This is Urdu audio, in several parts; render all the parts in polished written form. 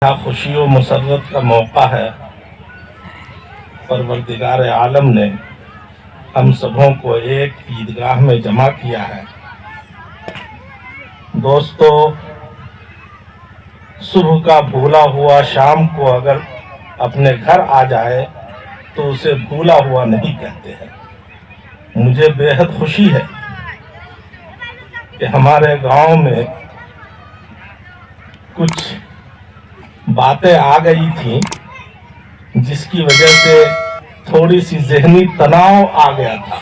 خوشی و مسرت کا موقع ہے۔ پروردگار عالم نے ہم سبوں کو ایک عیدگاہ میں جمع کیا ہے۔ دوستو، صبح کا بھولا ہوا شام کو اگر اپنے گھر آ جائے تو اسے بھولا ہوا نہیں کہتے ہیں۔ مجھے بے حد خوشی ہے کہ ہمارے گاؤں میں کچھ باتیں آ گئی تھیں جس کی وجہ سے تھوڑی سی ذہنی تناؤ آ گیا تھا،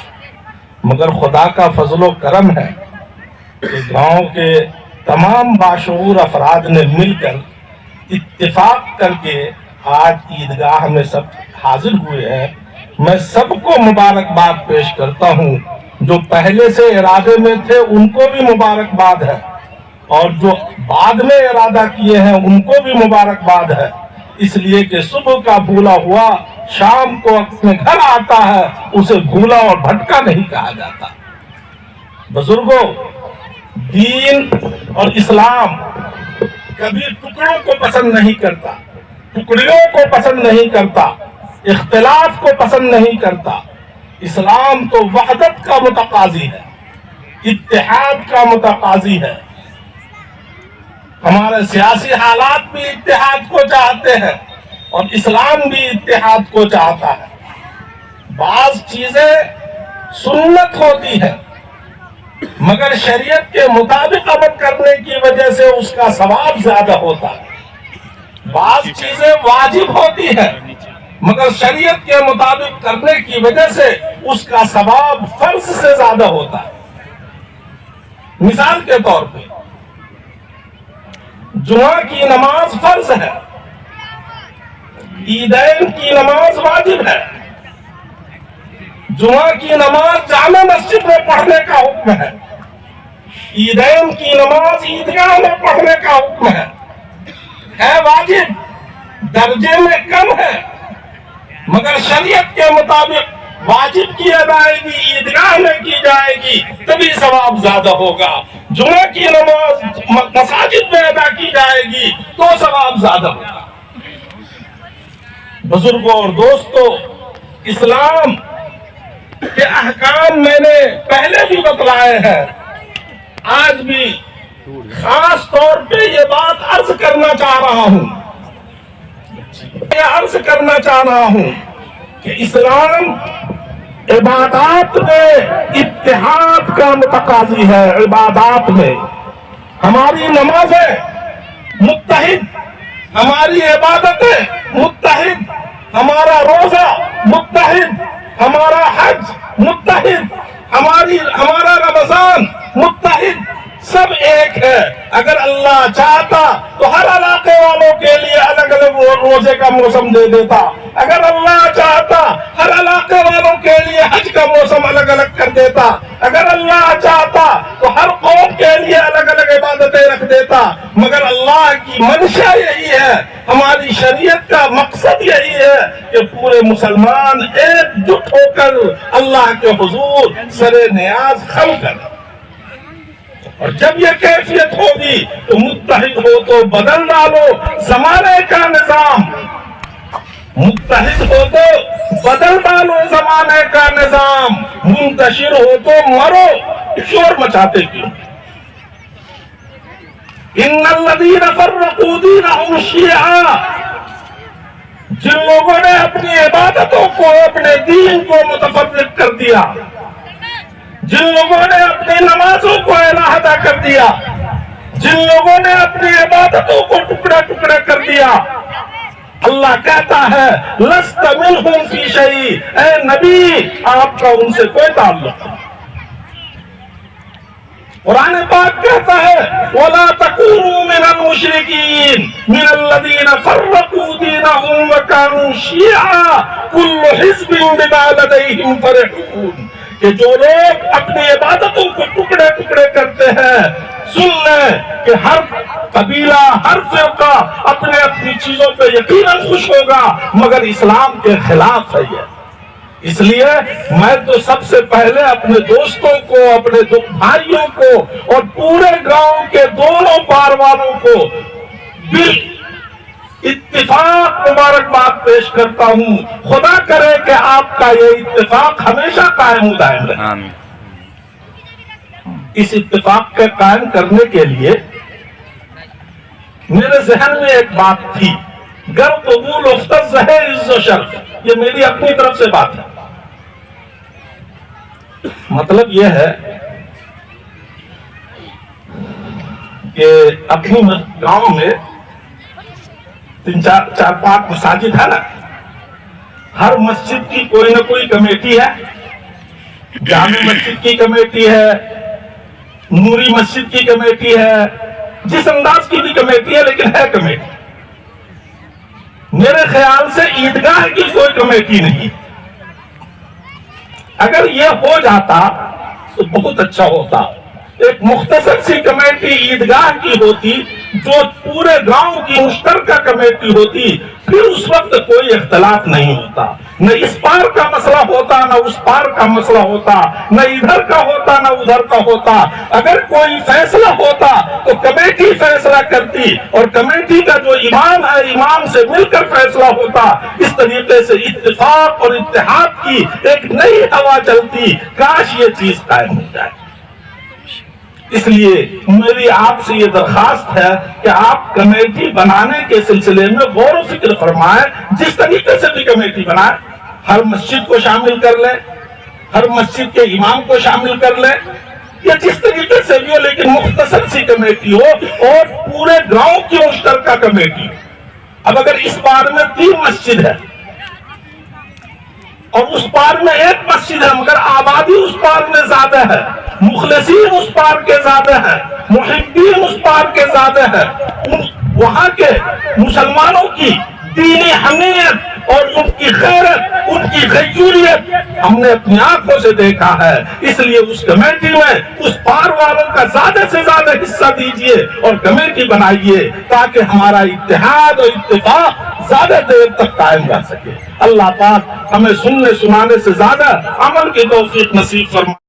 مگر خدا کا فضل و کرم ہے کہ گاؤں کے تمام باشعور افراد نے مل کر اتفاق کر کے آج عیدگاہ میں سب حاضر ہوئے ہیں۔ میں سب کو مبارکباد پیش کرتا ہوں، جو پہلے سے ارادے میں تھے ان کو بھی مبارکباد ہے، اور جو بعد میں ارادہ کیے ہیں ان کو بھی مبارکباد ہے، اس لیے کہ صبح کا بھولا ہوا شام کو اپنے گھر آتا ہے، اسے بھولا اور بھٹکا نہیں کہا جاتا۔ بزرگوں، دین اور اسلام کبھی ٹکڑوں کو پسند نہیں کرتا، ٹکڑیوں کو پسند نہیں کرتا، اختلاف کو پسند نہیں کرتا۔ اسلام تو وحدت کا متقاضی ہے، اتحاد کا متقاضی ہے۔ ہمارے سیاسی حالات بھی اتحاد کو چاہتے ہیں اور اسلام بھی اتحاد کو چاہتا ہے۔ بعض چیزیں سنت ہوتی ہیں مگر شریعت کے مطابق عمل کرنے کی وجہ سے اس کا ثواب زیادہ ہوتا ہے۔ بعض چیزیں واجب ہوتی ہیں مگر شریعت کے مطابق کرنے کی وجہ سے اس کا ثواب فرض سے زیادہ ہوتا ہے۔ مثال کے طور پہ جمعہ کی نماز فرض ہے، عیدین کی نماز واجب ہے، جمعہ کی نماز جامع مسجد میں پڑھنے کا حکم ہے، عیدین کی نماز عیدگاہ میں پڑھنے کا حکم ہے واجب، درجے میں کم ہے مگر شریعت کے مطابق واجب کی ادائیگی عیدگاہ میں کی جائے گی تبھی ثواب زیادہ ہوگا۔ جمعہ کی نماز مساجد میں ادا کی جائے گی تو ثواب زیادہ ہوگا۔ بزرگوں اور دوستوں، اسلام کے احکام میں نے پہلے بھی بتلائے ہیں، آج بھی خاص طور پہ یہ بات عرض کرنا چاہ رہا ہوں کہ اسلام عبادات میں اتحاد کا متقاضی ہے۔ عبادات میں ہماری نمازیں متحد، ہماری عبادتیں متحد، ہمارا روزہ متحد، ہمارا حج متحد، ہمارا رمضان متحد، سب ایک ہے۔ اگر اللہ چاہتا تو ہر علاقے والوں کے لیے الگ الگ روزے کا موسم دے دیتا، اگر اللہ چاہتا ہر علاقے والوں کے لیے حج کا موسم الگ الگ کر دیتا، اگر اللہ چاہتا تو ہر قوم کے لیے الگ الگ عبادتیں رکھ دیتا، مگر اللہ کی منشا یہی ہے، ہماری شریعت کا مقصد یہی ہے کہ پورے مسلمان ایک جٹ ہو کر اللہ کے حضور سر نیاز خم کریں، اور جب یہ کیفیت ہوگی تو متحد ہو تو بدل ڈالو زمانے کا نظام، متحد ہو تو بدل ڈالو زمانے کا نظام، منتشر ہو تو مرو، شور مچاتے کیوں؟ ان الذین فرقوا دینہم شیعا، جن لوگوں نے اپنی عبادتوں کو، اپنے دین کو متفرق کر دیا، جن لوگوں نے اپنی نمازوں کو علیحدہ کر دیا، جن لوگوں نے اپنی عبادتوں کو ٹکڑا ٹکڑا کر دیا، اللہ کہتا ہے لست منہم فی شیء، اے نبی آپ کا ان سے کوئی تعلق نہیں۔ قرآن پاک کہتا ہے وَلَا تَكُونُوا مِنَ الْمُشْرِكِينَ مِنَ الَّذِينَ فَرَّقُوا دِينَهُمْ وَكَانُوا شِيَعًا كُلُّ حِزْبٍ بِمَا لَدَيْهِمْ فَرِحُونَ، کہ جو لوگ اپنی عبادتوں کو ٹکڑے ٹکڑے کرتے ہیں، سن لیں کہ ہر قبیلہ، ہر فرقہ اپنے اپنی چیزوں پہ یقیناً خوش ہوگا مگر اسلام کے خلاف ہے یہ۔ اس لیے میں تو سب سے پہلے اپنے دوستوں کو، اپنے بھائیوں کو اور پورے گاؤں کے دونوں پار والوں کو اتفاق مبارکباد پیش کرتا ہوں. خدا کرے کہ آپ کا یہ اتفاق ہمیشہ قائم و دائم رہے. آمین. اس اتفاق کے قائم کرنے کے لیے میرے ذہن میں ایک بات تھی. گر قبول افتز ہے عز و شرف. یہ میری اپنی طرف سے بات ہے. مطلب یہ ہے کہ اپنی گاؤں میں 4-5 مساجد ہے نا. ہر مسجد کی کوئی نہ کوئی کمیٹی ہے. جامع مسجد کی کمیٹی ہے, نوری مسجد کی کمیٹی ہے, جس انداز کی بھی کمیٹی ہے, لیکن ہے کمیٹی. میرے خیال سے عیدگاہ کی کوئی کمیٹی نہیں. اگر یہ ہو جاتا تو بہت اچھا ہوتا. ایک مختصر سی کمیٹی عیدگاہ کی ہوتی جو پورے گاؤں کی مشترکہ کمیٹی ہوتی, پھر اس وقت کوئی اختلاف نہیں ہوتا. نہ اس پار کا مسئلہ ہوتا, نہ اس پار کا مسئلہ ہوتا, نہ ادھر کا ہوتا, نہ ادھر کا ہوتا. اگر کوئی فیصلہ ہوتا تو کمیٹی فیصلہ کرتی, اور کمیٹی کا جو امام ہے امام سے مل کر فیصلہ ہوتا. اس طریقے سے اتفاق اور اتحاد کی ایک نئی ہوا چلتی. کاش یہ چیز قائم ہو جائے. اس لیے میری آپ سے یہ درخواست ہے کہ آپ کمیٹی بنانے کے سلسلے میں غور و فکر فرمائیں. جس طریقے سے بھی کمیٹی بنائیں, ہر مسجد کو شامل کر لیں, ہر مسجد کے امام کو شامل کر لیں, یا جس طریقے سے بھی ہو, لیکن مختصر سی کمیٹی ہو اور پورے گاؤں کی مشترکہ کمیٹی. اب اگر اس پار میں 3 مسجد ہے اور اس پار میں 1 مسجد ہے, مگر آبادی اس پار میں زیادہ ہے, مخلصین اس پار کے زیادہ ہیں, محبین اس پار کے زیادہ ہیں, وہاں کے مسلمانوں کی دینی حمیت اور ان کی غیرت, ان کی غیوریت ہم نے اپنی آنکھوں سے دیکھا ہے. اس لیے اس کمیٹی میں اس پار والوں کا زیادہ سے زیادہ حصہ دیجئے اور کمیٹی بنائیے, تاکہ ہمارا اتحاد اور اتفاق زیادہ دیر تک قائم رہ سکے. اللہ پاک ہمیں سننے سنانے سے زیادہ عمل کی توفیق نصیب فرمائے.